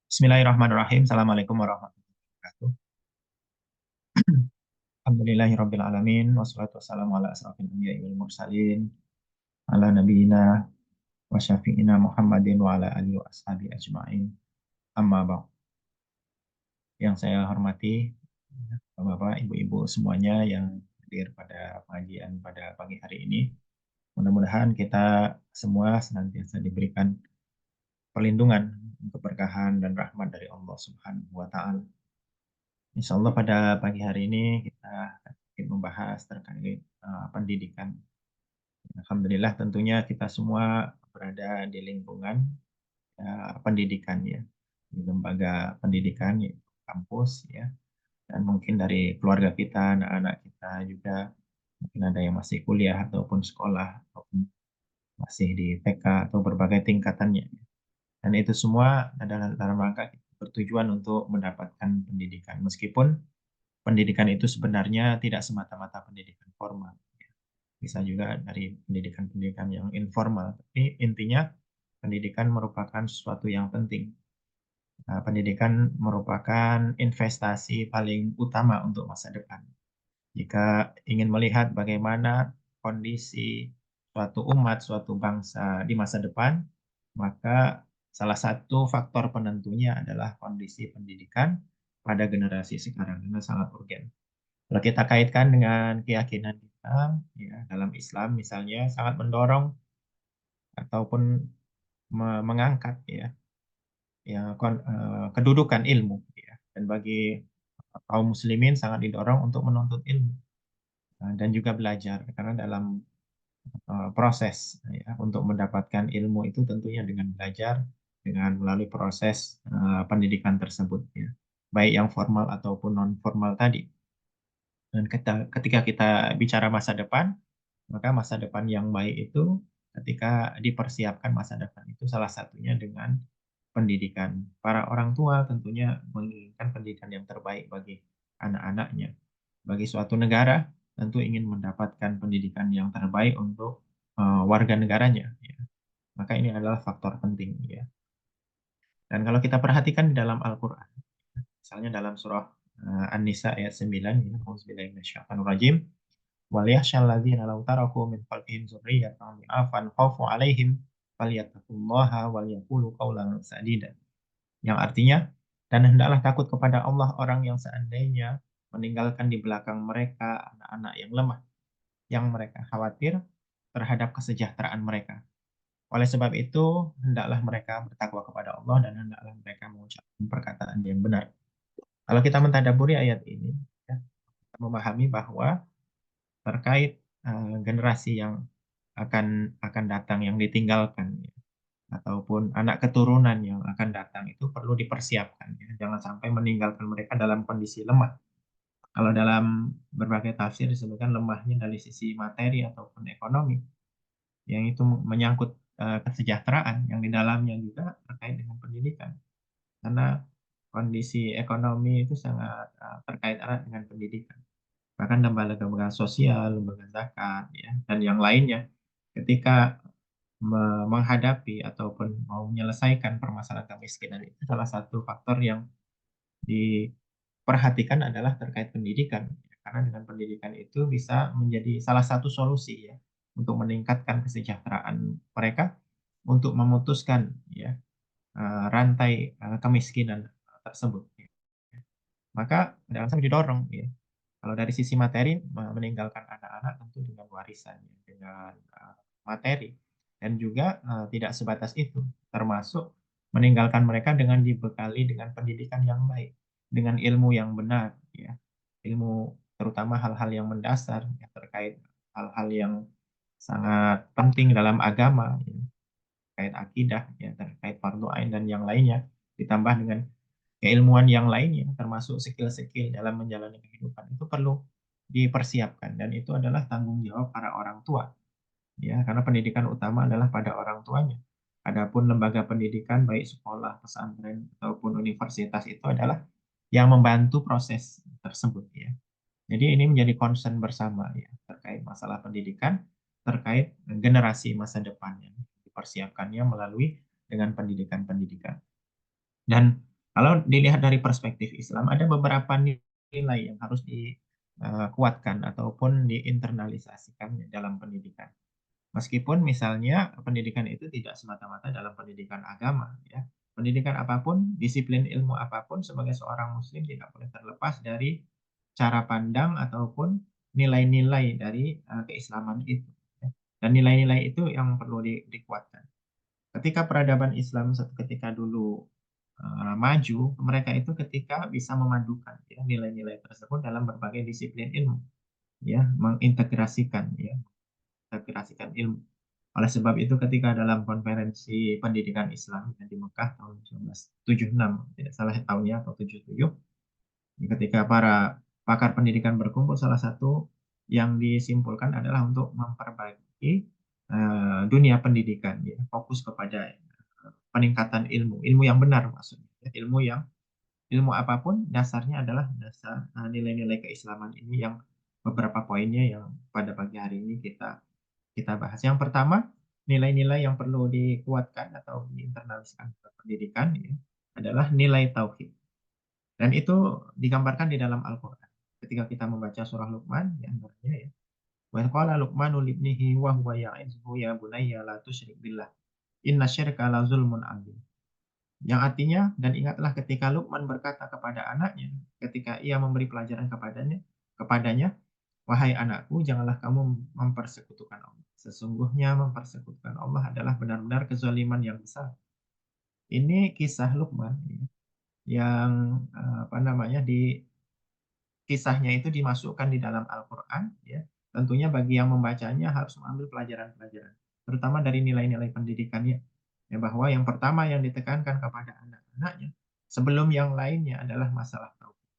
Bismillahirrahmanirrahim. Assalamualaikum warahmatullahi wabarakatuh. Alhamdulillahirabbil alamin wassalatu wassalamu ala asrofil anbiya'i wal mursalin ala nabiyina wa syafi'ina Muhammadin wa ala alihi wa ashabi ajma'in. Amma ba'd. Yang saya hormati Bapak, Ibu-ibu semuanya yang hadir pada pengajian pada pagi hari ini. Mudah-mudahan kita semua senantiasa diberikan perlindungan, keberkahan dan rahmat dari Allah Subhanahu wa taala. Insya Allah pada pagi hari ini kita akan membahas terkait pendidikan. Alhamdulillah tentunya kita semua berada di lingkungan pendidikan ya, di lembaga pendidikan yaitu kampus ya, dan mungkin dari keluarga kita, anak-anak kita juga mungkin ada yang masih kuliah ataupun sekolah ataupun masih di TK atau berbagai tingkatannya. Dan itu semua adalah dalam rangka bertujuan untuk mendapatkan pendidikan. Meskipun pendidikan itu sebenarnya tidak semata-mata pendidikan formal. Bisa juga dari pendidikan-pendidikan yang informal. Tapi intinya pendidikan merupakan sesuatu yang penting. Nah, pendidikan merupakan investasi paling utama untuk masa depan. Jika ingin melihat bagaimana kondisi suatu umat, suatu bangsa di masa depan, maka salah satu faktor penentunya adalah kondisi pendidikan pada generasi sekarang. Ini sangat urgen. Kalau kita kaitkan dengan keyakinan kita, ya, dalam Islam misalnya sangat mendorong ataupun mengangkat kedudukan ilmu, ya. Dan bagi kaum muslimin sangat didorong untuk menuntut ilmu dan juga belajar karena dalam proses ya, untuk mendapatkan ilmu itu tentunya dengan belajar dengan melalui proses pendidikan tersebut ya, baik yang formal ataupun non formal tadi. Dan ketika kita bicara masa depan, maka masa depan yang baik itu ketika dipersiapkan masa depan itu salah satunya dengan pendidikan. Para orang tua tentunya menginginkan pendidikan yang terbaik bagi anak-anaknya. Bagi suatu negara tentu ingin mendapatkan pendidikan yang terbaik untuk warga negaranya. Ya. Maka ini adalah faktor penting. Ya. Dan kalau kita perhatikan di dalam Al-Quran, misalnya dalam surah An-Nisa ayat 9, ya, Auzubillahiminasyaitonirrajim, وَلْيَخْشَى الَّذِينَ لَوْ تَرَكُوا مِنْ خَلْفِهِمْ ذُرِّيَّةً ضِعَافًا خَافُوا عَلَيْهِمْ فَلْيَتَّقُوا اللَّهَ وَلْيَقُولُوا قَوْلًا سَدِيدًا. Yang artinya, dan hendaklah takut kepada Allah orang yang seandainya meninggalkan di belakang mereka anak-anak yang lemah, yang mereka khawatir terhadap kesejahteraan mereka. Oleh sebab itu, hendaklah mereka bertakwa kepada Allah dan hendaklah mereka mengucapkan perkataan yang benar. Kalau kita mentadaburi ayat ini, ya, kita memahami bahwa terkait generasi yang akan datang yang ditinggalkan ya, ataupun anak keturunan yang akan datang itu perlu dipersiapkan ya. Jangan sampai meninggalkan mereka dalam kondisi lemah. Kalau dalam berbagai tafsir disebutkan lemahnya dari sisi materi ataupun ekonomi, yang itu menyangkut kesejahteraan yang di dalamnya juga terkait dengan pendidikan. Karena kondisi ekonomi itu sangat terkait erat dengan pendidikan. Bahkan lembaga-lembaga sosial, lembaga zakat, ya, dan yang lainnya, ketika menghadapi ataupun mau menyelesaikan permasalahan kemiskinan itu salah satu faktor yang diperhatikan adalah terkait pendidikan. Karena dengan pendidikan itu bisa menjadi salah satu solusi ya untuk meningkatkan kesejahteraan mereka, untuk memutuskan ya rantai kemiskinan tersebut. Maka dalam didorong ya. Kalau dari sisi materi meninggalkan anak-anak tentu dengan warisan, ya, dengan materi, dan juga tidak sebatas itu, termasuk meninggalkan mereka dengan dibekali dengan pendidikan yang baik, dengan ilmu yang benar, ya, ilmu terutama hal-hal yang mendasar ya, terkait hal-hal yang sangat penting dalam agama, ya, terkait akidah, ya, terkait fardu ain dan yang lainnya, ditambah dengan keilmuan yang lainnya, termasuk skill-skill dalam menjalani kehidupan itu perlu dipersiapkan dan itu adalah tanggung jawab para orang tua, ya karena pendidikan utama adalah pada orang tuanya. Adapun lembaga pendidikan baik sekolah, pesantren ataupun universitas itu adalah yang membantu proses tersebut ya. Jadi ini menjadi concern bersama ya terkait masalah pendidikan, terkait generasi masa depannya dipersiapkannya melalui dengan pendidikan-pendidikan. Dan Kalau dilihat dari perspektif Islam, ada beberapa nilai yang harus dikuatkan ataupun diinternalisasikan dalam pendidikan. Meskipun misalnya pendidikan itu tidak semata-mata dalam pendidikan agama, ya. Pendidikan apapun, disiplin ilmu apapun, sebagai seorang muslim tidak boleh terlepas dari cara pandang ataupun nilai-nilai dari keislaman itu, ya. Dan nilai-nilai itu yang perlu dikuatkan. Ketika peradaban Islam ketika dulu maju, mereka itu ketika bisa memadukan, ya, nilai-nilai tersebut dalam berbagai disiplin ilmu, ya, mengintegrasikan, ya, integrasikan ilmu. Oleh sebab itu ketika dalam konferensi pendidikan Islam yang di Mekah tahun 1976, tidak salah tahunnya, atau 77, ketika para pakar pendidikan berkumpul, salah satu yang disimpulkan adalah untuk memperbaiki dunia pendidikan, ya, fokus kepada peningkatan ilmu, ilmu yang benar maksudnya, ya, ilmu apapun dasarnya adalah dasar nilai-nilai keislaman ini, yang beberapa poinnya yang pada pagi hari ini kita bahas. Yang pertama, nilai-nilai yang perlu dikuatkan atau diinternalisasikan ke pendidikan, ya, adalah nilai tauhid. Dan itu digambarkan di dalam Al-Qur'an. Ketika kita membaca surah Luqman, di antaranya, ya, wa qala Luqmanu libnihi wa huwa ya'izuhu ya bunayya la tusyrik billah. Inna syirka la zulmun adzim. Yang artinya, dan ingatlah ketika Luqman berkata kepada anaknya, ketika ia memberi pelajaran kepadanya, wahai anakku, janganlah kamu mempersekutukan Allah. Sesungguhnya mempersekutukan Allah adalah benar-benar kezaliman yang besar. Ini kisah Luqman, ya, yang apa namanya, di kisahnya itu dimasukkan di dalam Al-Qur'an, ya. Tentunya bagi yang membacanya harus mengambil pelajaran-pelajaran, terutama dari nilai-nilai pendidikannya. Ya, bahwa yang pertama yang ditekankan kepada anak-anaknya sebelum yang lainnya adalah masalah tauhid.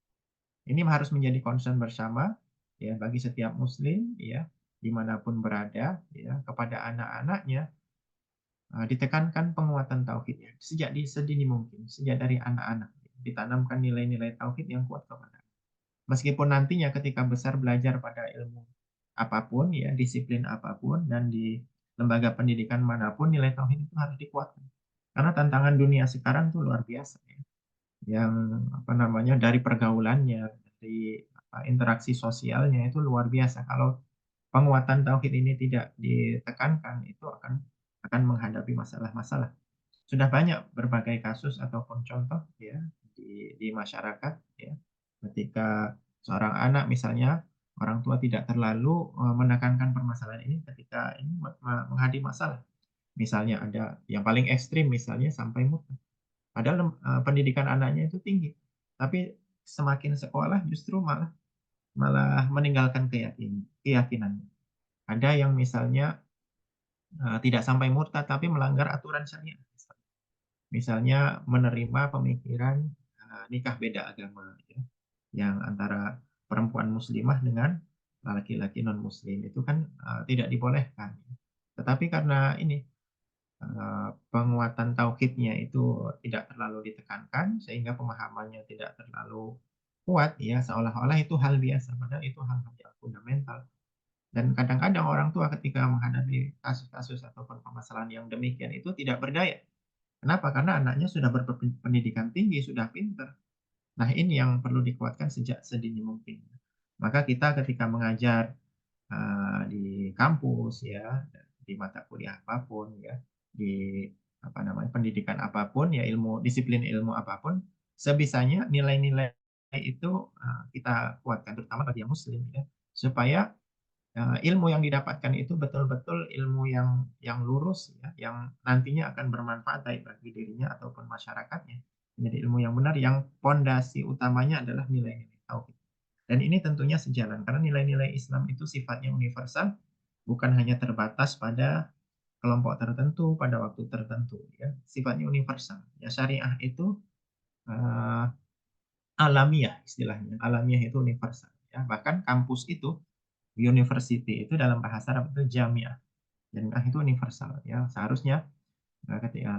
Ini harus menjadi concern bersama, ya, bagi setiap muslim, ya, dimanapun berada, ya, kepada anak-anaknya ditekankan penguatan tauhidnya sejak sedini mungkin, sejak dari anak-anak, ditanamkan nilai-nilai tauhid yang kuat kepada. Meskipun nantinya ketika besar belajar pada ilmu apapun, ya, disiplin apapun, dan di lembaga pendidikan manapun, nilai tauhid itu harus dikuatkan. Karena tantangan dunia sekarang tuh luar biasa, ya. Yang apa namanya, dari pergaulannya, dari interaksi sosialnya itu luar biasa. Kalau penguatan tauhid ini tidak ditekankan, itu akan menghadapi masalah-masalah. Sudah banyak berbagai kasus ataupun contoh, ya, di masyarakat, ya, ketika seorang anak misalnya, orang tua tidak terlalu menekankan permasalahan ini, ketika ini menghadapi masalah. Misalnya ada yang paling ekstrim, misalnya sampai murtad. Padahal pendidikan anaknya itu tinggi, tapi semakin sekolah justru malah malah meninggalkan keyakinannya. Ada yang misalnya tidak sampai murtad tapi melanggar aturan syariat. Misalnya menerima pemikiran nikah beda agama, ya, yang antara perempuan muslimah dengan laki-laki non muslim itu kan tidak dibolehkan. Tetapi karena ini penguatan tauhidnya itu tidak terlalu ditekankan, sehingga pemahamannya tidak terlalu kuat, ya, seolah-olah itu hal biasa, padahal itu hal-hal yang fundamental. Dan kadang-kadang orang tua ketika menghadapi kasus-kasus ataupun permasalahan yang demikian itu tidak berdaya. Kenapa? Karena anaknya sudah berpendidikan tinggi, sudah pintar. Nah, ini yang perlu dikuatkan sejak sedini mungkin. Maka kita ketika mengajar di kampus, ya, di mata kuliah apapun, ya, di apa namanya, pendidikan apapun, ya, disiplin ilmu apapun, sebisanya nilai-nilai itu kita kuatkan, terutama bagi yang muslim, ya, supaya ilmu yang didapatkan itu betul-betul ilmu yang lurus, ya, yang nantinya akan bermanfaat baik bagi dirinya ataupun masyarakatnya. Menjadi ilmu yang benar, yang pondasi utamanya adalah nilai-nilai tauhid. Dan ini tentunya sejalan karena nilai-nilai Islam itu sifatnya universal, bukan hanya terbatas pada kelompok tertentu pada waktu tertentu, ya. Sifatnya universal. Ya, syariah itu eh, alamiah istilahnya. Alamiah itu universal, ya. Bahkan kampus itu, university itu dalam bahasa Arab itu jamiah. Jamiah itu universal, ya. Seharusnya ketika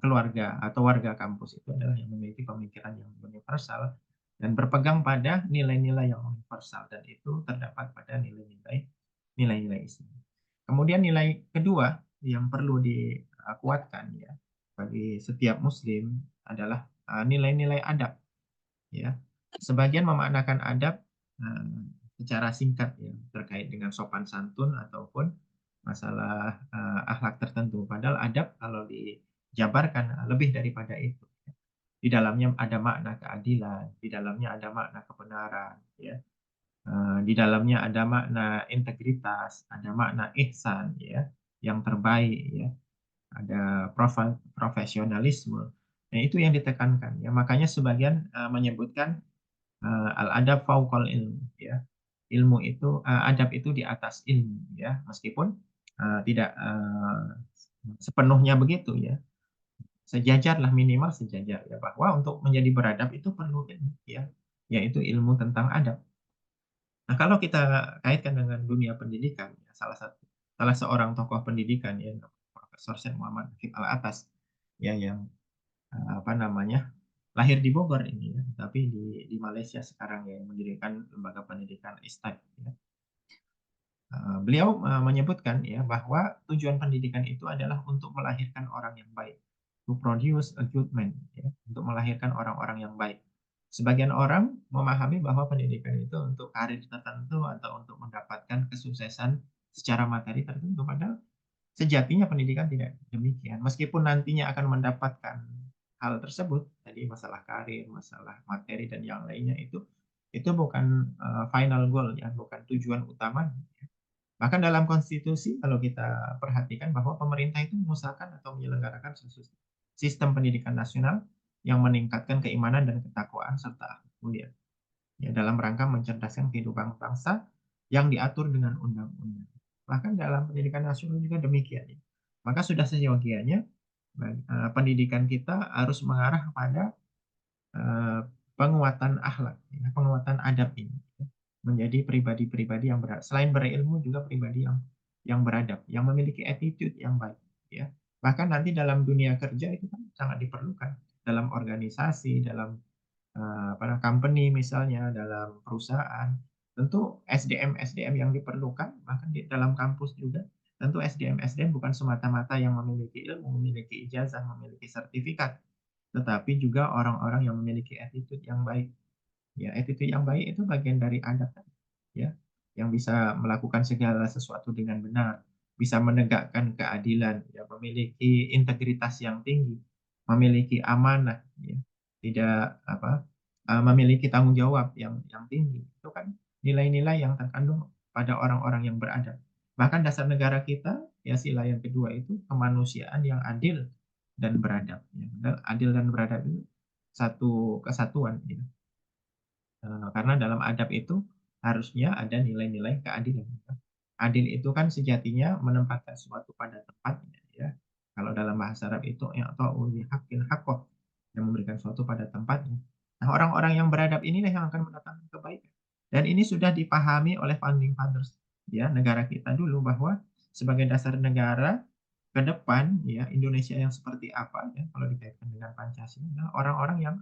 keluarga atau warga kampus itu adalah yang memiliki pemikiran yang universal dan berpegang pada nilai-nilai yang universal, dan itu terdapat pada nilai-nilai Islam. Kemudian nilai kedua yang perlu dikuatkan, ya, bagi setiap muslim adalah nilai-nilai adab, ya. Sebagian memaknakan adab secara singkat ya, terkait dengan sopan santun ataupun masalah akhlak tertentu. Padahal adab kalau dijabarkan lebih daripada itu. Di dalamnya ada makna keadilan, di dalamnya ada makna kebenaran, ya. Di dalamnya ada makna integritas, ada makna ihsan, ya, yang terbaik, ya. Ada profesionalisme. Nah, itu yang ditekankan, ya. Makanya sebagian menyebutkan al-adab fauqal ilm, ya. Ilmu itu adab itu di atas ilmu, ya. Meskipun tidak sepenuhnya begitu, ya. Sejajar lah, minimal sejajar, ya, bahwa untuk menjadi beradab itu perlu ilmu, ya, yaitu ilmu tentang adab. Nah, kalau kita kaitkan dengan dunia pendidikan, ya, salah seorang tokoh pendidikan, ya, Profesor Syekh Muhammad Hafid Al-Atas, ya, yang apa namanya, lahir di Bogor ini, ya, tapi di Malaysia sekarang, ya, yang mendirikan lembaga pendidikan ISTAD, ya. Beliau menyebutkan, ya, bahwa tujuan pendidikan itu adalah untuk melahirkan orang yang baik, to produce a good man, ya, untuk melahirkan orang-orang yang baik. Sebagian orang memahami bahwa pendidikan itu untuk karir tertentu atau untuk mendapatkan kesuksesan secara materi tertentu, padahal sejatinya pendidikan tidak demikian. Meskipun nantinya akan mendapatkan hal tersebut, tadi masalah karir, masalah materi dan yang lainnya, itu bukan final goal, ya, bukan tujuan utama. Bahkan dalam konstitusi kalau kita perhatikan bahwa pemerintah itu mengusahakan atau menyelenggarakan sistem pendidikan nasional yang meningkatkan keimanan dan ketakwaan serta akhlak mulia, ya, dalam rangka mencerdaskan kehidupan bangsa yang diatur dengan undang-undang. Bahkan dalam pendidikan nasional juga demikian, ya. Maka sudah seyogianya pendidikan kita harus mengarah kepada penguatan akhlak, ya, penguatan adab ini, ya. Menjadi pribadi-pribadi yang selain berilmu juga pribadi yang beradab, yang memiliki attitude yang baik, ya. Bahkan nanti dalam dunia kerja itu kan sangat diperlukan dalam organisasi, dalam company misalnya, dalam perusahaan. Tentu SDM-SDM yang diperlukan, bahkan di dalam kampus juga, tentu SDM-SDM bukan semata-mata yang memiliki ilmu, memiliki ijazah, memiliki sertifikat, tetapi juga orang-orang yang memiliki attitude yang baik. Ya, attitude yang baik itu bagian dari adab, ya, yang bisa melakukan segala sesuatu dengan benar, bisa menegakkan keadilan, ya, memiliki integritas yang tinggi, memiliki amanah, ya, tidak memiliki tanggung jawab yang tinggi. Itu kan nilai-nilai yang terkandung pada orang-orang yang beradab. Bahkan dasar negara kita, ya, sila yang kedua itu kemanusiaan yang adil dan beradab, ya. Dan adil dan beradab itu satu kesatuan, gitu. Karena dalam adab itu harusnya ada nilai-nilai keadilan, gitu. Adil itu kan sejatinya menempatkan sesuatu pada tempatnya, ya. Kalau dalam bahasa Arab itu i'ta'u bihaqqil haqqah, yang memberikan sesuatu pada tempatnya. Nah, orang-orang yang beradab inilah yang akan mendatangkan kebaikan. Dan ini sudah dipahami oleh founding fathers, ya, negara kita dulu, bahwa sebagai dasar negara ke depan, ya, Indonesia yang seperti apa, ya, kalau dikaitkan dengan Pancasila, orang-orang yang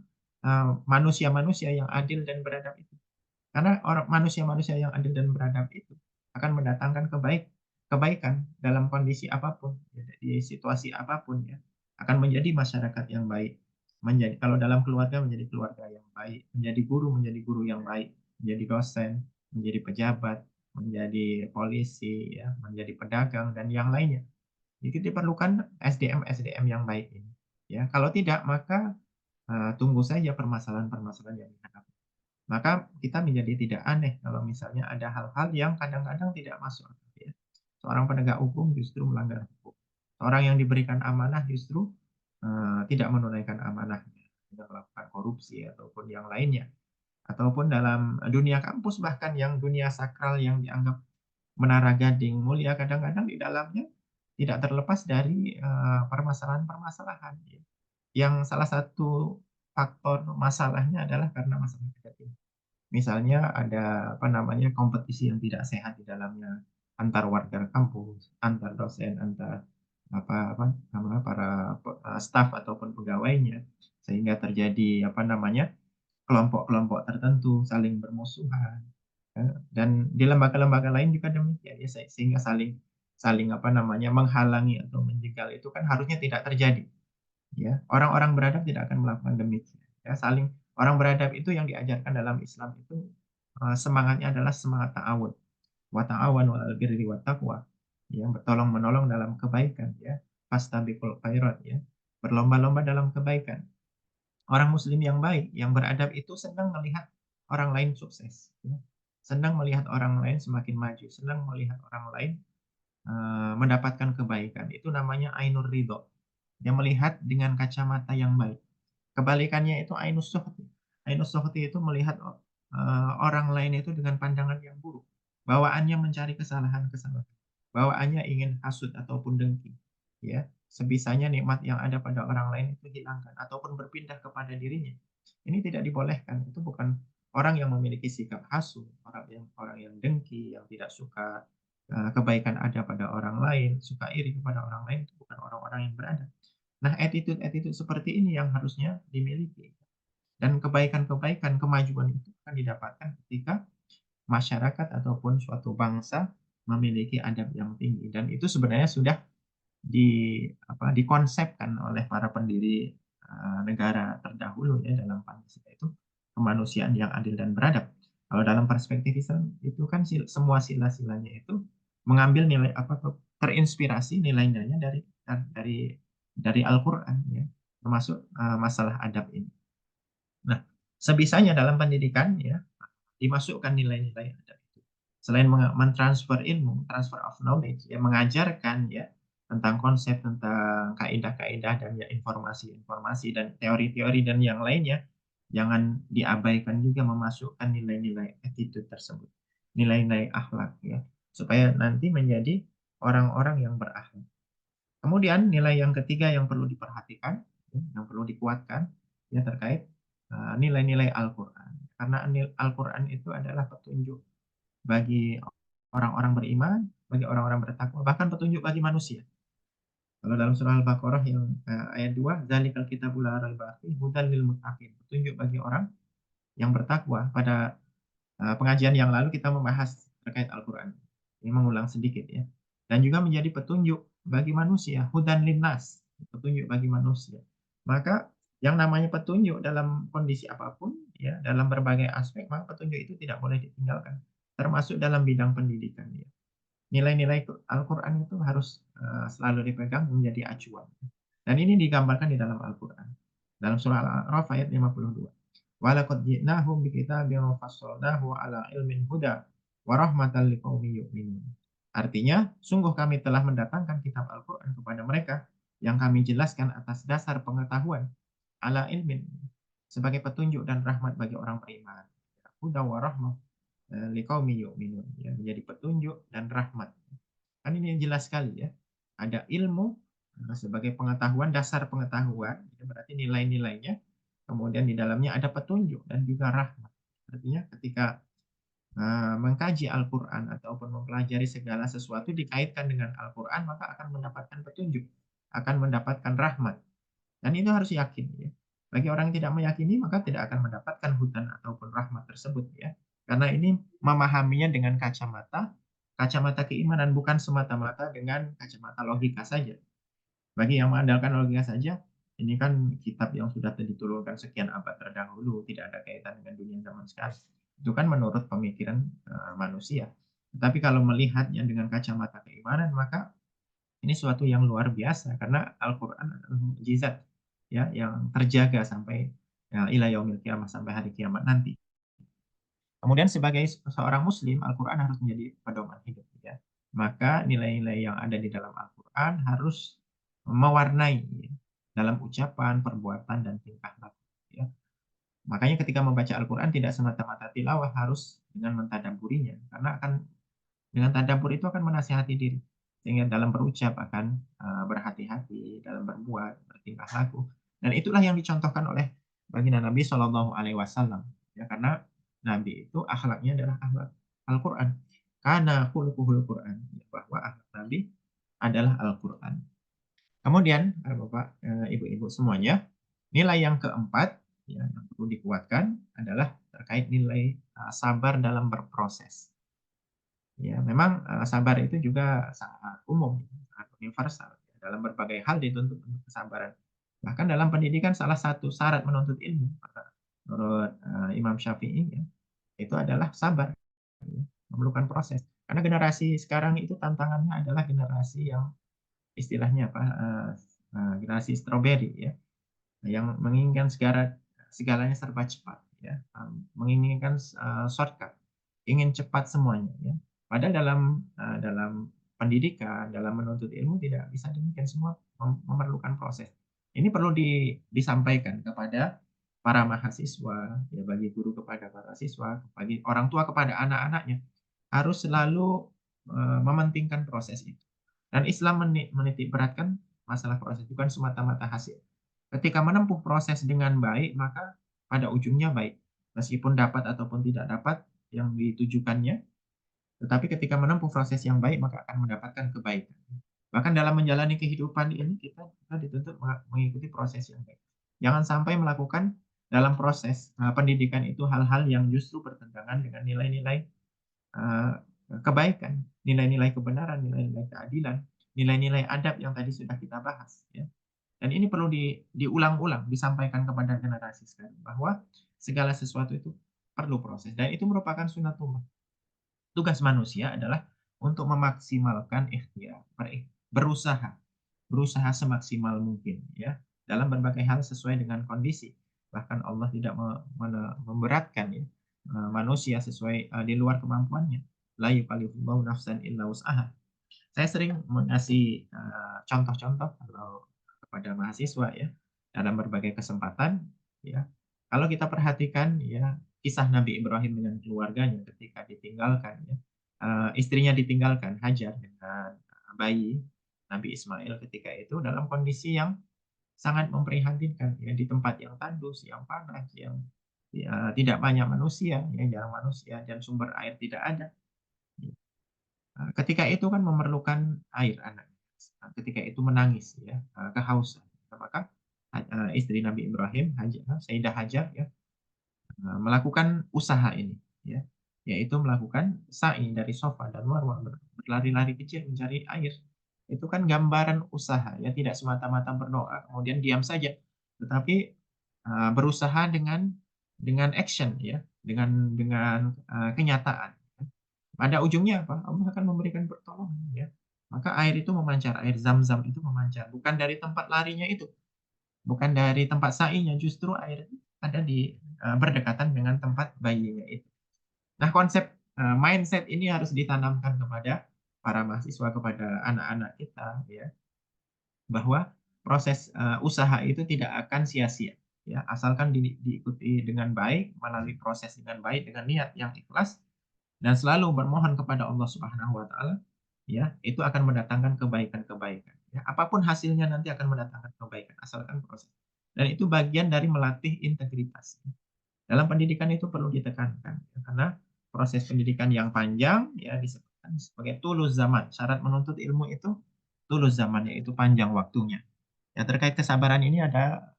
manusia-manusia yang adil dan beradab itu. Karena manusia-manusia yang adil dan beradab itu akan mendatangkan kebaikan dalam kondisi apapun, ya, di situasi apapun, ya. Akan menjadi masyarakat yang baik. Kalau dalam keluarga menjadi keluarga yang baik, menjadi guru yang baik, menjadi dosen, menjadi pejabat, menjadi polisi, ya, menjadi pedagang dan yang lainnya. Jadi diperlukan SDM-SDM yang baik ini. Ya, kalau tidak maka tunggu saja permasalahan-permasalahan yang dihadapi. Maka kita menjadi tidak aneh kalau misalnya ada hal-hal yang kadang-kadang tidak masuk akal, ya. Seorang penegak hukum justru melanggar hukum. Orang yang diberikan amanah justru tidak menunaikan amanahnya, tidak melakukan korupsi ataupun yang lainnya. Ataupun dalam dunia kampus, bahkan yang dunia sakral yang dianggap menara gading mulia, kadang-kadang di dalamnya tidak terlepas dari permasalahan-permasalahan, ya. Yang salah satu faktor masalahnya adalah karena masalah negatif. Misalnya ada kompetisi yang tidak sehat di dalamnya antar warga kampus, antar dosen, antar para staf ataupun pegawainya, sehingga terjadi kelompok-kelompok tertentu saling bermusuhan. Dan di lembaga-lembaga lain juga demikian, ya, sehingga saling saling menghalangi atau menjegal itu kan harusnya tidak terjadi. ya. Orang-orang beradab tidak akan melakukan demikian. Ya, orang beradab itu yang diajarkan dalam Islam itu semangatnya adalah semangat ta'awun. Wa ta'awanu 'alal birri wat taqwa. Ya, bertolong menolong dalam kebaikan ya. Fastabiqul khairat ya. Berlomba-lomba dalam kebaikan. Orang muslim yang baik, yang beradab itu senang melihat orang lain sukses ya. Senang melihat orang lain semakin maju, senang melihat orang lain mendapatkan kebaikan. Itu namanya ainur ridho. Dia melihat dengan kacamata yang baik. Kebalikannya itu ainus suhti. Ainus suhti itu melihat orang lain itu dengan pandangan yang buruk. Bawaannya mencari kesalahan-kesalahan. Bawaannya ingin hasud ataupun dengki. Ya, sebisanya nikmat yang ada pada orang lain itu hilangkan ataupun berpindah kepada dirinya. Ini tidak dibolehkan. Itu bukan orang yang memiliki sikap hasud, orang yang dengki, yang tidak suka kebaikan ada pada orang lain, suka iri kepada orang lain, itu bukan orang-orang yang beradab. Nah, attitude-attitude seperti ini yang harusnya dimiliki. Dan kebaikan-kebaikan, kemajuan itu akan didapatkan ketika masyarakat ataupun suatu bangsa memiliki adab yang tinggi. Dan itu sebenarnya sudah dikonsepkan oleh para pendiri negara terdahulu ya dalam Pancasila itu kemanusiaan yang adil dan beradab. Kalau dalam perspektif Islam itu kan semua sila-silanya itu mengambil nilai terinspirasi nilai-nilainya dari Al-Qur'an ya, termasuk masalah adab ini. Nah, sebisanya dalam pendidikan ya dimasukkan nilai-nilai adab itu. Selain mentransfer ilmu, transfer of knowledge, ya mengajarkan ya tentang konsep, tentang kaidah-kaidah dan ya informasi-informasi dan teori-teori dan yang lainnya, jangan diabaikan juga memasukkan nilai-nilai attitude tersebut, nilai-nilai akhlak ya, supaya nanti menjadi orang-orang yang berakhlak. Kemudian nilai yang ketiga yang perlu diperhatikan, ya, yang perlu dikuatkan, ya terkait nilai-nilai Al-Quran. Karena Al-Quran itu adalah petunjuk bagi orang-orang beriman, bagi orang-orang bertakwa, bahkan petunjuk bagi manusia. Kalau dalam surah Al-Baqarah yang ayat 2, "Dzalikal kitabul la raiba fihi hudal lil muttaqin." Petunjuk bagi orang yang bertakwa. Pada pengajian yang lalu kita membahas terkait Al-Quran. Ini mengulang sedikit ya. Dan juga menjadi petunjuk bagi manusia, hudan linnas, petunjuk bagi manusia. Maka yang namanya petunjuk dalam kondisi apapun ya, dalam berbagai aspek, maka petunjuk itu tidak boleh ditinggalkan, termasuk dalam bidang pendidikan ya. Nilai-nilai Al-Quran itu harus selalu dipegang menjadi acuan. Dan ini digambarkan di dalam Al-Quran. Dalam surah Al-A'raf ayat 52. Walaqad ji'nahum bikitabin fassalnahu ala ilmin huda wa rahmatan liqaumin yu'minun. Artinya, sungguh kami telah mendatangkan kitab Al-Quran kepada mereka yang kami jelaskan atas dasar pengetahuan ala ilmin sebagai petunjuk dan rahmat bagi orang beriman. Huda wa rahmah liqaumin yu'minun, ya, menjadi petunjuk dan rahmat. Kan ini jelas sekali ya. Ada ilmu sebagai pengetahuan, dasar pengetahuan, ya, berarti nilai-nilainya. Kemudian di dalamnya ada petunjuk dan juga rahmat. Artinya ketika mengkaji Al-Quran ataupun mempelajari segala sesuatu dikaitkan dengan Al-Quran, maka akan mendapatkan petunjuk, akan mendapatkan rahmat. Dan itu harus yakin ya. Bagi orang yang tidak meyakini maka tidak akan mendapatkan hudan ataupun rahmat tersebut ya. Karena ini memahaminya dengan kacamata keimanan, bukan semata-mata dengan kacamata logika saja. Bagi yang mengandalkan logika saja, ini kan kitab yang sudah diturunkan sekian abad terdahulu, tidak ada kaitan dengan dunia zaman sekarang. Itu kan menurut pemikiran manusia. Tetapi kalau melihatnya dengan kacamata keimanan, maka ini suatu yang luar biasa karena Al-Quran adalah mukjizat ya yang terjaga sampai ya, ila yaumil kiamah, sampai hari kiamat nanti. Kemudian sebagai seorang muslim, Al-Quran harus menjadi pedoman hidup ya. Maka nilai-nilai yang ada di dalam Al-Quran harus mewarnai ya, dalam ucapan, perbuatan, dan tingkah laku ya. Makanya ketika membaca Al-Quran tidak semata-mata tilawah, harus dengan mentadabburinya karena akan dengan tadabbur itu akan menasihati diri sehingga dalam berucap akan berhati-hati, dalam berbuat, bertingkah laku. Dan itulah yang dicontohkan oleh baginda Nabi Shallallahu Alaihi Wasallam. Ya, karena Nabi itu akhlaknya adalah akhlak Al-Quran. Karena khuluquhul Quran, ya, bahwa akhlak Nabi adalah Al-Quran. Kemudian, Bapak, Ibu-ibu semuanya, nilai yang keempat ya, yang perlu dikuatkan adalah terkait nilai sabar dalam berproses. Ya, memang sabar itu juga sangat umum, sangat universal. Dalam berbagai hal dituntut untuk kesabaran. Bahkan dalam pendidikan salah satu syarat menuntut ilmu, menurut Imam Syafi'i ya, itu adalah sabar, ya, memerlukan proses. Karena generasi sekarang itu tantangannya adalah generasi yang istilahnya apa, generasi stroberi ya, yang menginginkan segalanya serba cepat ya, menginginkan shortcut, ingin cepat semuanya ya. Padahal dalam pendidikan, dalam menuntut ilmu tidak bisa demikian, semua memerlukan proses. Ini perlu disampaikan kepada para mahasiswa, ya bagi guru kepada para siswa, bagi orang tua kepada anak-anaknya, harus selalu mementingkan proses itu. Dan Islam menitik beratkan masalah proses, bukan semata-mata hasil. Ketika menempuh proses dengan baik, maka pada ujungnya baik. Meskipun dapat ataupun tidak dapat yang ditujukannya, tetapi ketika menempuh proses yang baik, maka akan mendapatkan kebaikan. Bahkan dalam menjalani kehidupan ini, kita dituntut mengikuti proses yang baik. Jangan sampai melakukan dalam proses pendidikan itu hal-hal yang justru bertentangan dengan nilai-nilai kebaikan, nilai-nilai kebenaran, nilai-nilai keadilan, nilai-nilai adab yang tadi sudah kita bahas. Ya. Dan ini perlu diulang-ulang, disampaikan kepada generasi sekarang bahwa segala sesuatu itu perlu proses dan itu merupakan sunatullah. Tugas manusia adalah untuk memaksimalkan ikhtiar, berusaha, berusaha semaksimal mungkin ya dalam berbagai hal sesuai dengan kondisi. Bahkan Allah tidak memberatkan ya manusia sesuai di luar kemampuannya. La yukallifullahu nafsan illa wus'aha. Saya sering mengasih contoh-contoh kalau kepada mahasiswa ya dalam berbagai kesempatan ya. Kalau kita perhatikan ya kisah Nabi Ibrahim dengan keluarganya ketika ditinggalkan ya, istrinya ditinggalkan Hajar dengan bayi Nabi Ismail ketika itu dalam kondisi yang sangat memprihatinkan ya di tempat yang tandus, yang panas, yang ya, tidak banyak manusia, ya jarang manusia dan sumber air tidak ada. Ketika itu kan memerlukan air anaknya. Ketika itu menangis ya, kehausan. Maka istri Nabi Ibrahim, Sayyidah Hajar ya, melakukan usaha ini ya, yaitu melakukan sa'i dari Safa dan Marwah, berlari-lari kecil mencari air. Itu kan gambaran usaha ya, tidak semata-mata berdoa kemudian diam saja, tetapi berusaha dengan action ya, dengan kenyataan. Pada ujungnya apa? Allah akan memberikan pertolongan ya. Maka air itu memancar, air Zam-Zam itu memancar, bukan dari tempat larinya itu, bukan dari tempat sa'inya, justru air itu ada berdekatan dengan tempat bayinya itu. Nah, konsep mindset ini harus ditanamkan kepada para mahasiswa, kepada anak-anak kita ya, bahwa proses usaha itu tidak akan sia-sia ya, asalkan diikuti dengan baik, melalui proses dengan baik, dengan niat yang ikhlas dan selalu bermohon kepada Allah Subhanahu wa taala, ya, itu akan mendatangkan kebaikan-kebaikan. Ya, apapun hasilnya nanti akan mendatangkan kebaikan asalkan proses. Dan itu bagian dari melatih integritas. Dalam pendidikan itu perlu ditekankan ya, karena proses pendidikan yang panjang ya disebutkan sebagai tulus zaman. Syarat menuntut ilmu itu tulus zaman, yaitu panjang waktunya. Ya, terkait kesabaran ini ada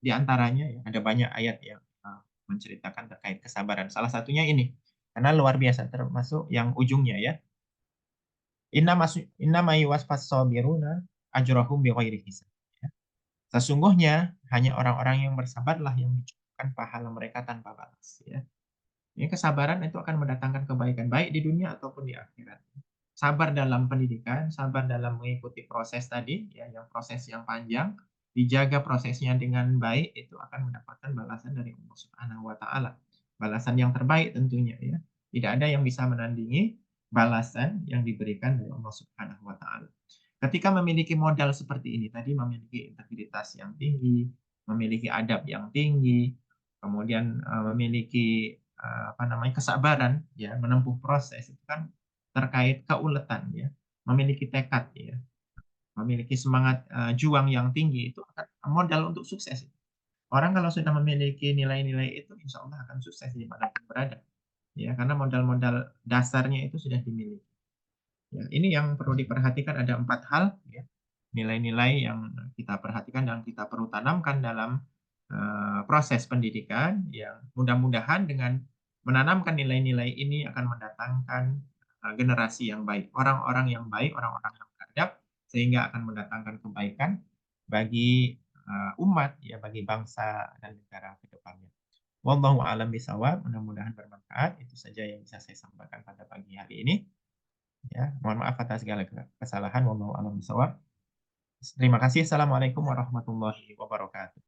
di antaranya ya, ada banyak ayat yang menceritakan terkait kesabaran. Salah satunya ini, karena luar biasa termasuk yang ujungnya ya. Inna ma yuwaffas sabiruna ajrahum bighairi hisab. Ya. Sesungguhnya hanya orang-orang yang bersabarlah yang dicukupkan pahala mereka tanpa balas ya. Ini kesabaran itu akan mendatangkan kebaikan baik di dunia ataupun di akhirat. Sabar dalam pendidikan, sabar dalam mengikuti proses tadi, ya, yang proses yang panjang, dijaga prosesnya dengan baik, itu akan mendapatkan balasan dari Allah Subhanahu wa taala. Balasan yang terbaik tentunya ya. Tidak ada yang bisa menandingi balasan yang diberikan dari Allah Subhanahu wa taala. Ketika memiliki modal seperti ini tadi, memiliki integritas yang tinggi, memiliki adab yang tinggi, kemudian memiliki apa namanya kesabaran ya menempuh proses itu kan terkait keuletan ya, memiliki tekad ya, memiliki semangat juang yang tinggi itu akan modal untuk sukses. Orang kalau sudah memiliki nilai-nilai itu insya Allah akan sukses di mana pun berada. Ya, karena modal-modal dasarnya itu sudah dimiliki. Ya, ini yang perlu diperhatikan ada 4 hal ya. Nilai-nilai yang kita perhatikan dan kita perlu tanamkan dalam proses pendidikan yang mudah-mudahan dengan menanamkan nilai-nilai ini akan mendatangkan generasi yang baik, orang-orang yang baik, orang-orang yang beradab sehingga akan mendatangkan kebaikan bagi umat ya, bagi bangsa dan negara ke depannya. Wallahu a'lam bishawab, mudah-mudahan bermanfaat. Itu saja yang bisa saya sampaikan pada pagi hari ini. Ya, mohon maaf atas segala kesalahan. Wallahu a'lam bishawab. Terima kasih. Assalamualaikum warahmatullahi wabarakatuh.